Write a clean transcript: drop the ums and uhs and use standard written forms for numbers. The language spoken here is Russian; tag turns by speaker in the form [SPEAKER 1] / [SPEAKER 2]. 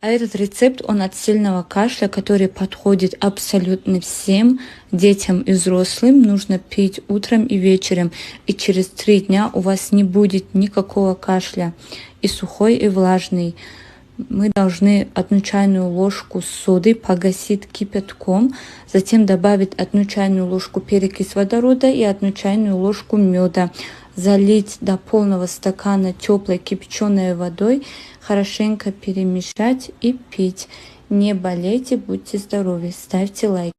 [SPEAKER 1] А этот рецепт, он от сильного кашля, который подходит абсолютно всем, детям и взрослым. Нужно пить утром и вечером. И через 3 дня у вас не будет никакого кашля. И сухой, и влажный. Мы должны 1 чайную ложку соды погасить кипятком, затем добавить 1 чайную ложку перекись водорода и 1 чайную ложку меда. Залить до полного стакана теплой кипяченой водой, хорошенько перемешать и пить. Не болейте, будьте здоровы, ставьте лайк.